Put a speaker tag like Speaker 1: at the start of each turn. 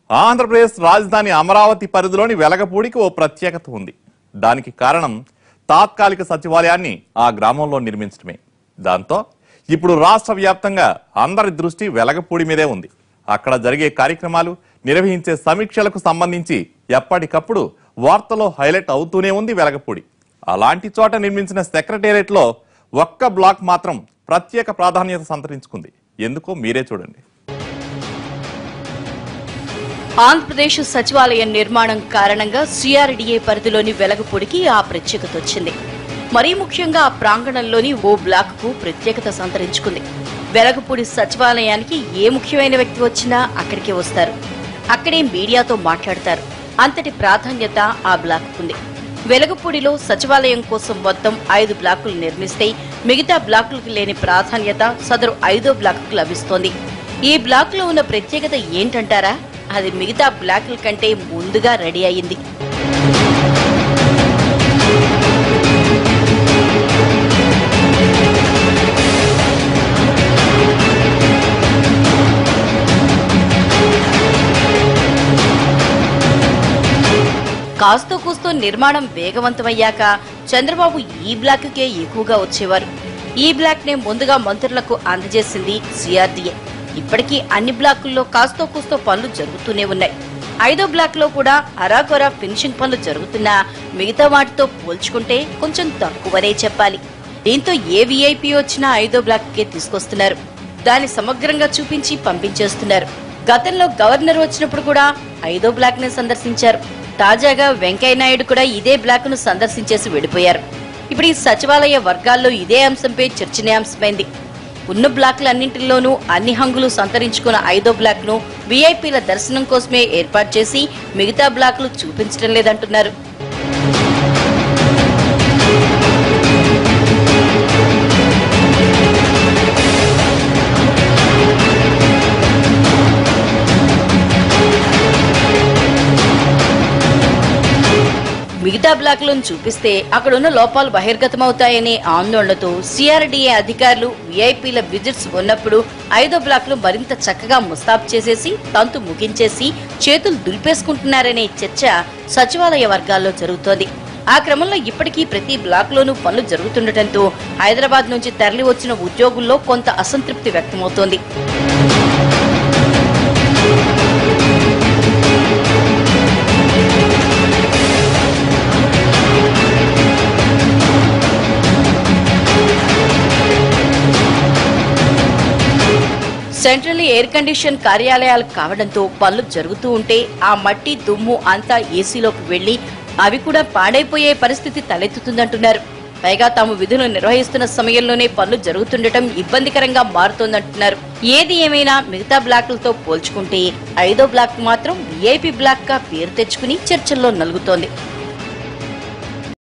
Speaker 1: ఆంధ్రప్రదేశ్ రాజధాని అమరావతి పరిధిలోని వెలగపూడికి ఓ ప్రత్యేకత ఉంది. దానికి కారణం తాత్కాలిక సచివాలయాన్ని ఆ గ్రామంలో నిర్మించడమే. దాంతో ఇప్పుడు రాష్ట్ర వ్యాప్తంగా అందరి దృష్టి వెలగపూడి మీదే ఉంది. అక్కడ జరిగే కార్యక్రమాలు, నిర్వహించే సమీక్షలకు సంబంధించి ఎప్పటికప్పుడు వార్తలో హైలైట్ అవుతూనే ఉంది వెలగపూడి. అలాంటి చోట నిర్మించిన సెక్రటేరియట్లో ఒక్క బ్లాక్ మాత్రం ప్రత్యేక ప్రాధాన్యత సంతరించుకుంది. ఎందుకో మీరే చూడండి.
Speaker 2: ఆంధ్రప్రదేశ్ సచివాలయం నిర్మాణం కారణంగా సిఆర్డీఏ పరిధిలోని వెలగపూడికి ఆ ప్రత్యేకత వచ్చింది. మరీ ముఖ్యంగా ఆ ప్రాంగణంలోని ఓ బ్లాక్ కు ప్రత్యేకత సంతరించుకుంది. వెలగపూడి సచివాలయానికి ఏ ముఖ్యమైన వ్యక్తి వచ్చినా అక్కడికే వస్తారు, అక్కడే మీడియాతో మాట్లాడతారు. అంతటి ప్రాధాన్యత ఆ బ్లాక్ ఉంది. వెలగపూడిలో సచివాలయం కోసం మొత్తం 5 బ్లాకులు నిర్మిస్తే మిగతా బ్లాకులకు లేని ప్రాధాన్యత సదరు 5వ బ్లాకుకు లభిస్తోంది. ఈ బ్లాక్ లో ఉన్న ప్రత్యేకత ఏంటంటారా? అది మిగతా బ్లాకుల కంటే ముందుగా రెడీ అయింది. కాస్తో కూస్తో నిర్మాణం వేగవంతమయ్యాక చంద్రబాబు ఈ బ్లాక్కే ఎక్కువగా వచ్చేవారు. ఈ బ్లాక్ నే ముందుగా మంత్రులకు అందజేసింది సిఆర్డీఏ. ఇప్పటికీ అన్ని బ్లాకుల్లో కాస్తో కూస్తో పనులు జరుగుతూనే ఉన్నాయి. 5వ బ్లాక్ లో కూడా అరాకొరా ఫినిషింగ్ పనులు జరుగుతున్నా మిగతా వాటితో పోల్చుకుంటే కొంచెం తక్కువనే చెప్పాలి. దీంతో ఏ వీఐపీ వచ్చినా 5వ బ్లాక్ కే తీసుకొస్తున్నారు. దాన్ని సమగ్రంగా చూపించి పంపించేస్తున్నారు. గతంలో గవర్నర్ వచ్చినప్పుడు కూడా 5వ బ్లాక్ ని సందర్శించారు. తాజాగా వెంకయ్యనాయుడు కూడా ఇదే బ్లాక్ ను సందర్శించేసి వెళ్లిపోయారు. ఇప్పుడు ఈ సచివాలయ వర్గాల్లో ఇదే అంశంపై చర్చనీయాంశమైంది. ఉన్న బ్లాకులన్నింటిలోనూ అన్ని హంగులు సంతరించుకున్న 5వ బ్లాక్ ను వీఐపీల దర్శనం కోసమే ఏర్పాటు చేసి మిగతా బ్లాకులు చూపించడం లేదంటున్నారు. మిగతా బ్లాకులను చూపిస్తే అక్కడున్న లోపాలు బహిర్గతమవుతాయనే ఆందోళనతో సిఆర్డీఏ అధికారులు వీఐపీల విజిట్స్ ఉన్నప్పుడు 5వ బ్లాక్ ను మరింత చక్కగా ముస్తాబు చేసేసి తంతు ముగించేసి చేతులు దులిపేసుకుంటున్నారనే చర్చ సచివాలయ వర్గాల్లో జరుగుతోంది. ఆ క్రమంలో ఇప్పటికీ ప్రతి బ్లాక్ లోనూ పనులు జరుగుతుండటంతో హైదరాబాద్ నుంచి తరలి వచ్చిన ఉద్యోగుల్లో కొంత అసంతృప్తి వ్యక్తమవుతోంది. సెంట్రల్ ఎయిర్ కండిషన్ కార్యాలయాలు కావడంతో పనులు జరుగుతూ ఉంటే ఆ మట్టి దుమ్ము అంతా ఏసీలోకి వెళ్లి అవి కూడా పాడైపోయే పరిస్థితి తలెత్తుతుందంటున్నారు. పైగా తాము విధులు నిర్వహిస్తున్న సమయంలోనే పనులు జరుగుతుండటం ఇబ్బందికరంగా మారుతోందంటున్నారు. ఏది ఏమైనా మిగతా బ్లాకులతో పోల్చుకుంటే 5వ బ్లాక్ మాత్రం వీఐపీ బ్లాక్ గా పేరు తెచ్చుకుని చర్చల్లో నలుగుతోంది.